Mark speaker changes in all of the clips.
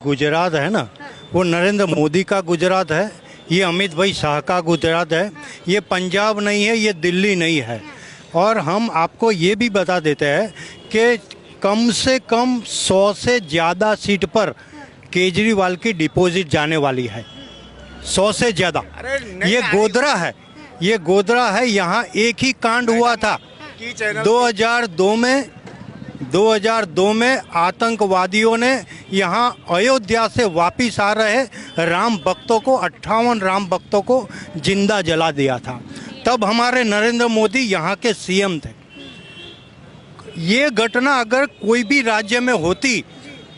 Speaker 1: गुजरात है ना, वो नरेंद्र मोदी का गुजरात है। ये अमित भाई शाह का गुजरात है। ये पंजाब नहीं है, ये दिल्ली नहीं है। और हम आपको ये भी बता देते हैं कि कम से कम 100 से ज़्यादा सीट पर केजरीवाल की डिपॉजिट जाने वाली है। 100 से ज़्यादा। ये गोधरा है, ये गोधरा है। यहाँ एक ही कांड हुआ था 2002 में आतंकवादियों ने यहाँ अयोध्या से वापिस आ रहे राम भक्तों को 58 राम भक्तों को जिंदा जला दिया था। तब हमारे नरेंद्र मोदी यहाँ के सीएम थे। ये घटना अगर कोई भी राज्य में होती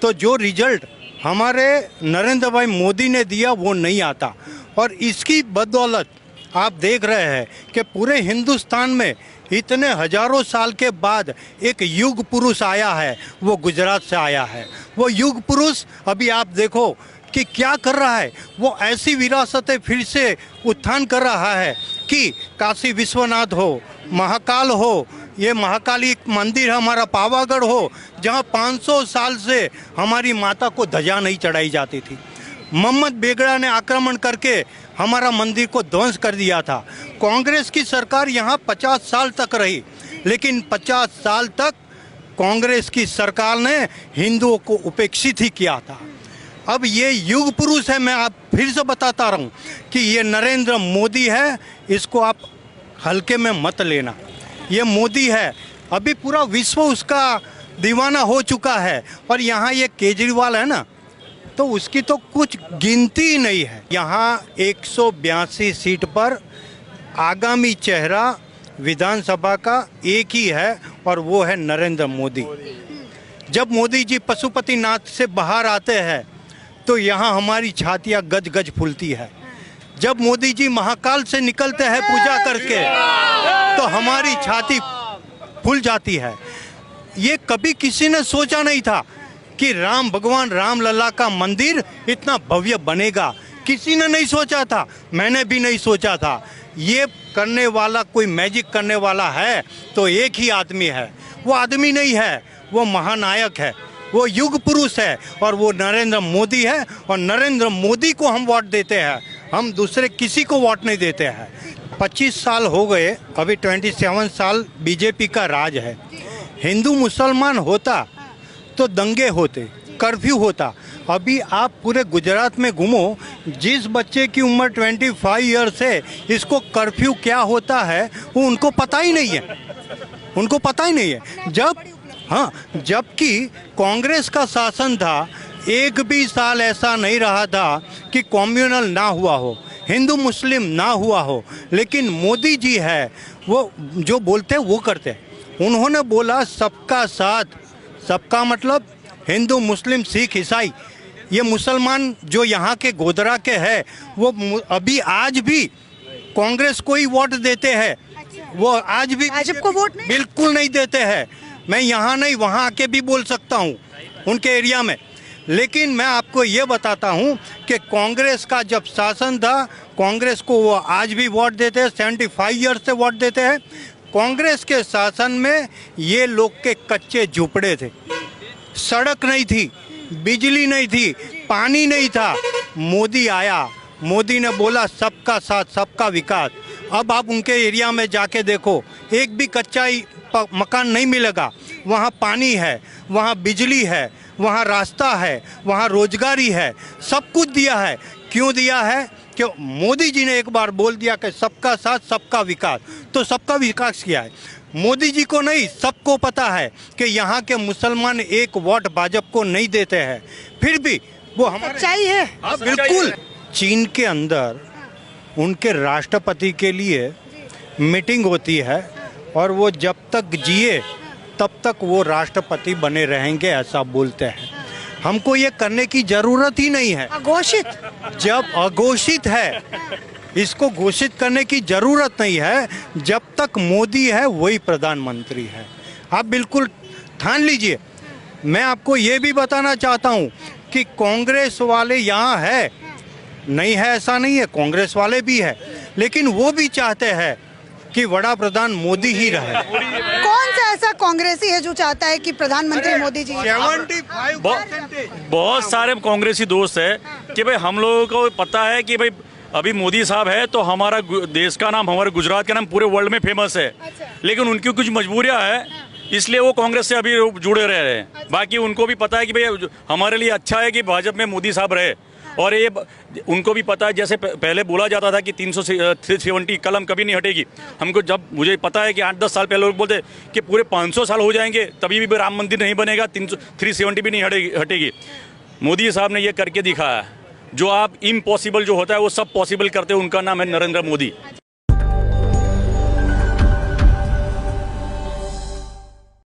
Speaker 1: तो जो रिजल्ट हमारे नरेंद्र भाई मोदी ने दिया वो नहीं आता। और इसकी बदौलत आप देख रहे हैं कि पूरे हिंदुस्तान में इतने हजारों साल के बाद एक युग पुरुष आया है, वो गुजरात से आया है। वो युग पुरुष अभी आप देखो कि क्या कर रहा है। वो ऐसी विरासतें फिर से उत्थान कर रहा है कि काशी विश्वनाथ हो, महाकाल हो, ये महाकाली मंदिर हमारा पावागढ़ हो, जहाँ 500 साल से हमारी माता को ध्वजा नहीं चढ़ाई जाती थी। मोहम्मद बेगड़ा ने आक्रमण करके हमारा मंदिर को ध्वंस कर दिया था। कांग्रेस की सरकार यहाँ 50 साल तक रही, लेकिन 50 साल तक कांग्रेस की सरकार ने हिंदुओं को उपेक्षित ही किया था। अब ये युग पुरुष है। मैं आप फिर से बताता रहूँ कि ये नरेंद्र मोदी है, इसको आप हल्के में मत लेना। ये मोदी है, अभी पूरा विश्व उसका दीवाना हो चुका है। और यहाँ ये केजरीवाल है ना, तो उसकी तो कुछ गिनती ही नहीं है। यहाँ 182 सीट पर आगामी चेहरा विधानसभा का एक ही है और वो है नरेंद्र मोदी। जब मोदी जी पशुपतिनाथ से बाहर आते हैं तो यहाँ हमारी छातियाँ गज गज फूलती है। जब मोदी जी महाकाल से निकलते हैं पूजा करके तो हमारी छाती फूल जाती है। ये कभी किसी ने सोचा नहीं था कि राम भगवान राम लला का मंदिर इतना भव्य बनेगा। किसी ने नहीं सोचा था, मैंने भी नहीं सोचा था। ये करने वाला, कोई मैजिक करने वाला है तो एक ही आदमी है। वो आदमी नहीं है, वो महानायक है, वो युग पुरुष है और वो नरेंद्र मोदी है। और नरेंद्र मोदी को हम वोट देते हैं, हम दूसरे किसी को वोट नहीं देते हैं। 25 साल हो गए, अभी 27 साल बीजेपी का राज है। हिंदू मुसलमान होता तो दंगे होते, कर्फ्यू होता। अभी आप पूरे गुजरात में घूमो, जिस बच्चे की उम्र 25 ईयर्स है, इसको कर्फ्यू क्या होता है वो उनको पता ही नहीं है। उनको पता ही नहीं है। जबकि कांग्रेस का शासन था, एक भी साल ऐसा नहीं रहा था कि कम्युनल ना हुआ हो, हिंदू मुस्लिम ना हुआ हो। लेकिन मोदी जी है, वो जो बोलते हैं वो करते हैं। उन्होंने बोला सबका साथ, सबका मतलब हिंदू मुस्लिम सिख ईसाई। ये मुसलमान जो यहाँ के गोधरा के हैं वो अभी आज भी कांग्रेस को ही वोट देते हैं। वो आज भी
Speaker 2: भाजपा को वोट नहीं,
Speaker 1: बिल्कुल नहीं देते हैं। मैं यहाँ नहीं, वहाँ आके भी बोल सकता हूँ उनके एरिया में। लेकिन मैं आपको ये बताता हूँ कि कांग्रेस का जब शासन था, कांग्रेस को वो आज भी वोट देते हैं, 75 ईयर्स से वोट देते हैं। कांग्रेस के शासन में ये लोग के कच्चे झुपड़े थे, सड़क नहीं थी, बिजली नहीं थी, पानी नहीं था। मोदी आया, मोदी ने बोला सबका साथ सबका विकास। अब आप उनके एरिया में जाके देखो, एक भी कच्चा मकान नहीं मिलेगा। वहाँ पानी है, वहाँ बिजली है, वहाँ रास्ता है, वहाँ रोजगारी है, सब कुछ दिया है। क्यों दिया है? कि मोदी जी ने एक बार बोल दिया कि सबका साथ सबका विकास, तो सबका विकास किया है। मोदी जी को नहीं, सबको पता है कि यहाँ के मुसलमान एक वोट भाजपा को नहीं देते हैं, फिर भी वो हमारे
Speaker 2: सच्चाई है।
Speaker 1: हाँ बिल्कुल। चीन के अंदर उनके राष्ट्रपति के लिए मीटिंग होती है और वो जब तक जिए तब तक वो राष्ट्रपति बने रहेंगे, ऐसा बोलते हैं। हमको ये करने की जरूरत ही नहीं है।
Speaker 2: अघोषित,
Speaker 1: जब अघोषित है, इसको घोषित करने की जरूरत नहीं है। जब तक मोदी है वही प्रधानमंत्री है, आप बिल्कुल ठान लीजिए। मैं आपको ये भी बताना चाहता हूँ कि कांग्रेस वाले यहाँ है नहीं है, ऐसा नहीं है, कांग्रेस वाले भी है। लेकिन वो भी चाहते हैं कि वड़ा प्रधान मोदी ही रहे।
Speaker 2: कौन सा ऐसा कांग्रेसी है जो चाहता है कि प्रधानमंत्री मोदी जी?
Speaker 1: 75%
Speaker 3: बहुत सारे कांग्रेसी दोस्त है कि भाई हम लोगों को पता है कि भाई अभी मोदी साहब है तो हमारा देश का नाम, हमारे गुजरात का नाम पूरे वर्ल्ड में फेमस है। लेकिन उनकी कुछ मजबूरियां है, इसलिए वो कांग्रेस से अभी जुड़े रह रहे हैं। बाकी उनको भी पता है कि भाई हमारे लिए अच्छा है कि भाजपा में मोदी साहब रहे। और ये उनको भी पता है, जैसे पहले बोला जाता था कि 370 कलम कभी नहीं हटेगी। हमको जब मुझे पता है कि 8-10 साल पहले लोग बोलते कि पूरे 500 साल हो जाएंगे तभी भी राम मंदिर नहीं बनेगा, 370 भी नहीं हटेगी। मोदी साहब ने ये करके दिखाया। जो आप इम्पॉसिबल जो होता है वो सब पॉसिबल करते हैं। उनका नाम है नरेंद्र मोदी।